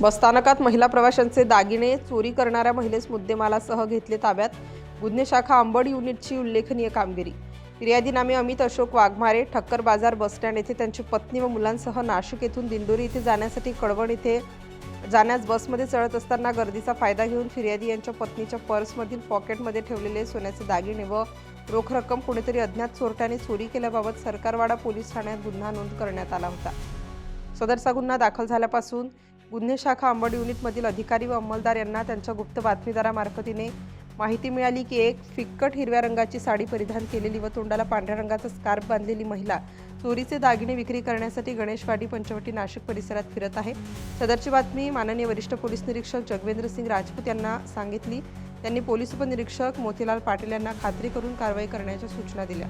बसस्थानकात महिला प्रवाशांचे दागिने चोरी करणाऱ्या महिलेस मुद्देमालासह घेतले ताब्यात। गुन्हे शाखा अंबड युनिटची उल्लेखनीय कामगिरी। फिर्यादीनामे अमित अशोक वाघमारे, ठक्कर बाजार बसस्टँड येथे त्यांची पत्नी व मुलांसह नाशिक येथून दिंडोरी येथे जाण्यासाठी कळवण येथे जाण्यास बसमध्ये चढत असताना गर्दीचा फायदा घेऊन फिर्यादी यांच्या पत्नीच्या पर्समधील पॉकेटमध्ये ठेवलेले सोन्याचे दागिने व रोख रक्कम कोणीतरी अज्ञात चोरट्याने चोरी केल्याबाबत सरकारवाडा पोलीस ठाण्यात गुन्हा नोंद करण्यात आला होता। सदरचा गुन्हा दाखल झाल्यापासून गुन्हे शाखा अंबड युनिटमधील अधिकारी व अंमलदार यांना त्यांच्या गुप्त बातमीदारामार्फतीने माहिती मिळाली की एक फिक्कट हिरव्या रंगाची साडी परिधान केलेली व तोंडाला पांढऱ्या रंगाचा स्कार्फ बांधलेली महिला चोरीचे दागिने विक्री करण्यासाठी गणेशवाडी पंचवटी नाशिक परिसरात फिरत आहे। सदरची बातमी माननीय वरिष्ठ पोलीस निरीक्षक जगवेंद्र सिंग राजपूत यांना सांगितली। त्यांनी पोलीस उपनिरीक्षक मोतीलाल पाटील यांना खात्री करून कारवाई करण्याच्या सूचना दिल्या।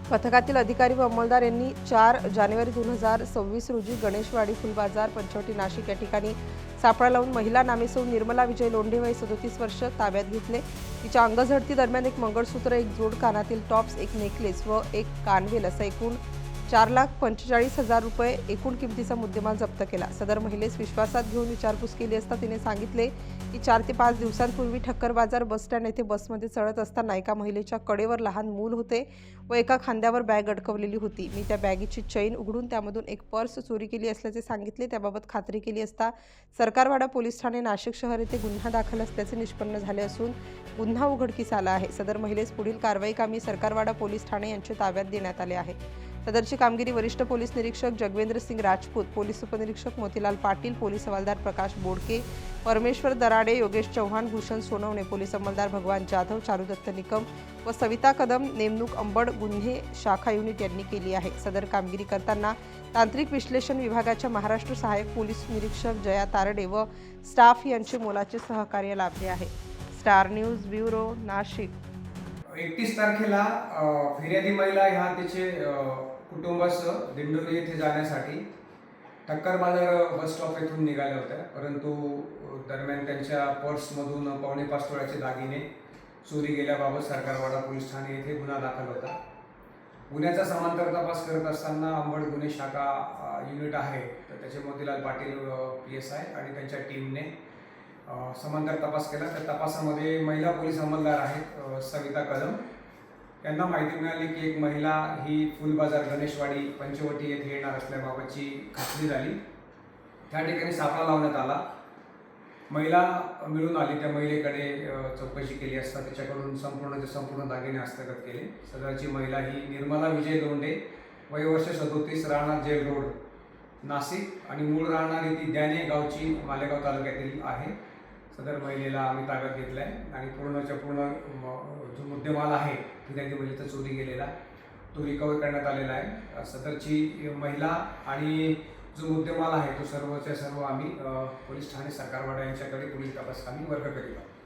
पथकातील अधिकारी व अंमलदार यांनी 4 जानेवारी 2026 रोजी गणेशवाडी फुलबाजार पंचवटी नाशिक या ठिकाणी सापळा लावून महिला नामे सौ निर्मला विजय लोंढे वय 37 वर्ष ताब्यात घेतले। तिच्या अंगझडती दरम्यान एक मंगळसूत्र, एक जोड कानातील टॉप्स, एक नेकलेस व एक कानवेल असा एकूण 4,45,000 रुपये एकूण किमतीचा मुद्देमाल जप्त केला। सदर महिलेस विश्वासात घेऊन विचारपूस केली असता तिने सांगितले की 4 ते 5 दिवसांपूर्वी ठक्कर बाजार बसस्टँड येथे बसमध्ये चढत असताना एका महिलेच्या कडेवर लहान मूल होते व एका खांद्यावर बॅग अडकवलेली होती। मी त्या बॅगेची चैन उघडून त्यामधून एक पर्स चोरी केली असल्याचे सांगितले। त्याबाबत खात्री केली असता सरकारवाडा पोलीस ठाणे नाशिक शहर येथे गुन्हा दाखल असल्याचे निष्पन्न झाले असून गुन्हा उघडकीस आला आहे। सदर महिलेस पुढील कारवाई कामी सरकारवाडा पोलीस ठाणे यांच्या ताब्यात देण्यात आले आहे। सदरची कामगिरी वरिष्ठ पोलीस निरीक्षक जगवेंद्र सिंग राजपूत, पोलीस उपनिरीक्षक मोतीलाल पाटील, पोलीस हवालदार प्रकाश बोडके, परमेश्वर दराडे, योगेश चव्हाण, भूषण सोनवणे, पोलीस अंमलदार भगवान जाधव, चारुदत्त निकम व सविता कदम, नेमणूक अंबड गुन्हे शाखा युनिट यांनी केली आहे। सदर कामगिरी करताना तांत्रिक विश्लेषण विभागाच्या महाराष्ट्र सहाय्यक पोलीस निरीक्षक जया तारडे व स्टाफ यांचे मोलाचे सहकार्य लाभले आहे। Star news bureau, Nashik. 31 तारखेला फिर्यादी महिला ह्या तिचे कुटुंबासह दिंडोरी येथे जाण्यासाठी ठक्कर बाजार बस स्टॉप येथून निघाल्या होत्या, परंतु दरम्यान त्यांच्या पर्समधून 5.25 तोळ्याचे दागिने चोरी गेल्याबाबत सरकारवाडा पोलीस ठाणे येथे गुन्हा दाखल होता। गुन्ह्याचा समांतर तपास करत असताना अंबड गुन्हे शाखा युनिट आहे तर त्याचे मोतीलाल पाटील PSI आणि त्यांच्या टीमने समांतर तपास केला। त्या तपासामध्ये महिला पोलीस अंमलदार आहेत सविता कदम यांना माहिती मिळाली की एक महिला ही फुलबाजार गणेशवाडी पंचवटी येथे येणार असल्याबाबतची खात्री झाली। त्या ठिकाणी सापळा लावण्यात आला। महिला मिळून आली। त्या महिलेकडे चौकशी केली असता त्याच्याकडून संपूर्ण दागिने हस्तगत केले। सदरची महिला ही निर्मला विजय लोंढे, वय वर्ष 37, राहणार जेल रोड नाशिक आणि मूळ राहणारी ती द्याने गावची मालेगाव तालुक्यातील आहे। सदर महिलेला आम्ही ताब्यात घेतला आहे आणि पूर्ण जो मुद्देमाल आहे फिर्यादी महिलेचा चोरी गेलेला तो रिकवर करण्यात आलेला आहे। सदरची महिला आणि जो मुद्देमाल आहे तो सर्वच्या सर्व आम्ही पोलीस ठाणे सरकारवाडा यांच्याकडे पुढील तपास आम्ही वर्ग करीत आहोत।